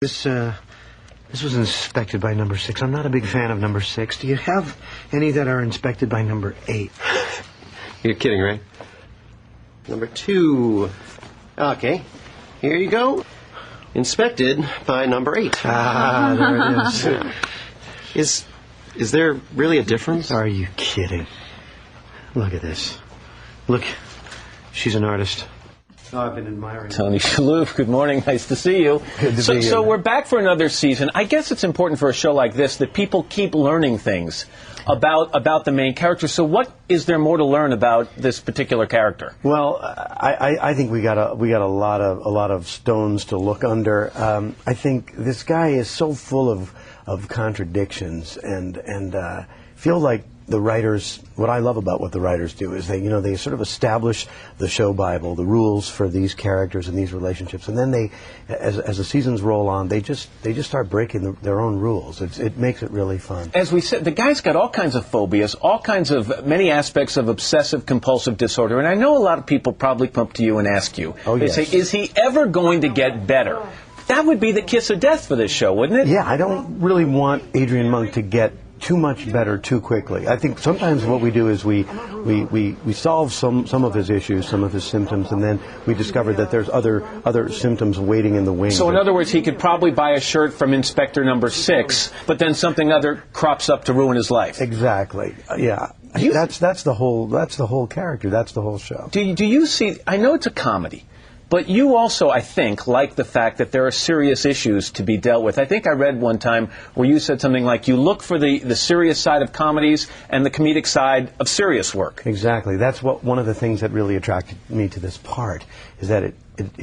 This was inspected by number 6. I'm not a big fan of number 6. Do you have any that are inspected by number 8? You're kidding, right? Number 2. Okay, here you go. Inspected by number 8. Ah, there it is. Is there really a difference? Are you kidding? Look at this. Look, she's an artist. Oh, I've been admiring Tony Shalhoub, good morning. Nice to see you. Good to be here. So we're back for another season. I guess it's important for a show like this that people keep learning things about the main character. So what is there more to learn about this particular character? Well, I think we got a lot of stones to look under. I think this guy is so full of contradictions, and feel like the writers, what I love about what the writers do is they sort of establish the show Bible, the rules for these characters and these relationships, and then they, as the seasons roll on, they just start breaking their own rules. It makes it really fun. As we said, the guy's got all kinds of phobias, all kinds of many aspects of obsessive compulsive disorder, and I know a lot of people probably come up to you and ask you, they say, is he ever going to get better? That would be the kiss of death for this show, wouldn't it? Yeah, I don't really want Adrian Monk to get too much better too quickly. I think sometimes what we do is we solve some of his issues, some of his symptoms, and then we discover that there's other symptoms waiting in the wings. So in other words, he could probably buy a shirt from Inspector number 6, but then something other crops up to ruin his life. Exactly. Yeah. That's the whole character. That's the whole show. Do you see? I know it's a comedy, but you also, I think, like the fact that there are serious issues to be dealt with. I think I read one time where you said something like you look for the serious side of comedies and the comedic side of serious work. Exactly. That's one of the things that really attracted me to this part, is that it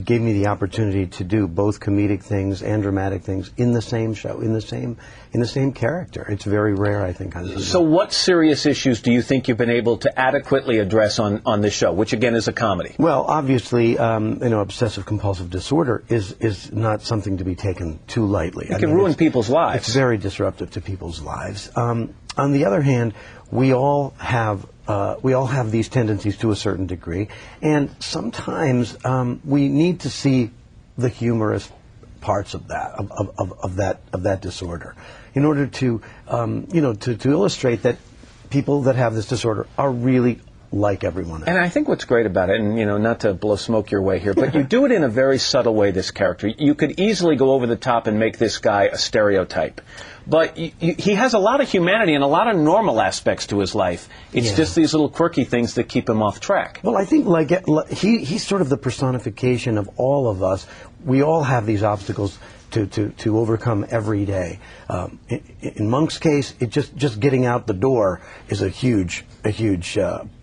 gave me the opportunity to do both comedic things and dramatic things in the same show, in the same character. It's very rare, I think, on TV. So what serious issues do you think you've been able to adequately address on this show, which again is a comedy? Well, obviously, obsessive compulsive disorder is not something to be taken too lightly. It can ruin people's lives. It's very disruptive to people's lives. On the other hand, we all have these tendencies to a certain degree, and sometimes we need to see the humorous parts of that disorder in order to to illustrate that people that have this disorder are really like everyone else. And I think what's great about it, and not to blow smoke your way here, but you do it in a very subtle way, this character. You could easily go over the top and make this guy a stereotype. But he has a lot of humanity and a lot of normal aspects to his life. It's just these little quirky things that keep him off track. Well, I think he's sort of the personification of all of us. We all have these obstacles to overcome every day. In Monk's case, it just getting out the door is a huge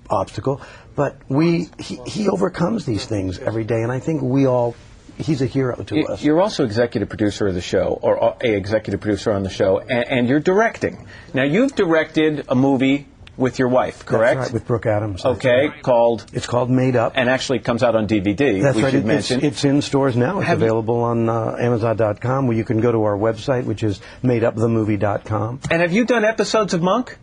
obstacle. But he overcomes these things every day, and I think he's a hero to us. You're also executive producer of the show, or a executive producer on the show, and you're directing. Now, you've directed a movie with your wife, correct? That's right, with Brooke Adams. Okay, It's called Made Up. And actually it comes out on DVD, That's right. should mention. It's in stores now. It's available on Amazon.com, where you can go to our website, which is madeupthemovie.com. And have you done episodes of Monk?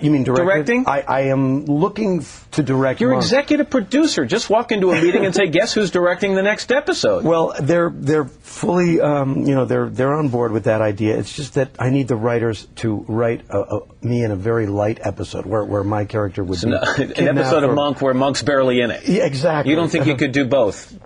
You mean directing? I am looking to direct. You're Monk. Executive producer. Just walk into a meeting and say, "Guess who's directing the next episode?" Well, they're fully, they're on board with that idea. It's just that I need the writers to write me in a very light episode where my character would be an episode of Monk where Monk's barely in it. Yeah, exactly. You don't think you could do both?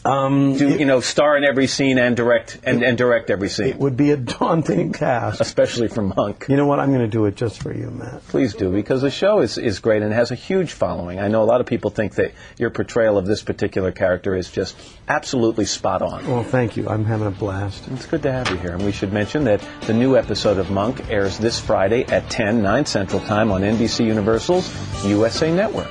Star in every scene and direct every scene. It would be a daunting task, especially for Monk. You know what? I'm going to do it just for you, Matt. Please do, because the show is great and has a huge following. I know a lot of people think that your portrayal of this particular character is just absolutely spot on. Well, thank you. I'm having a blast. It's good to have you here. And we should mention that the new episode of Monk airs this Friday at 9 Central Time on NBC Universal's USA Network.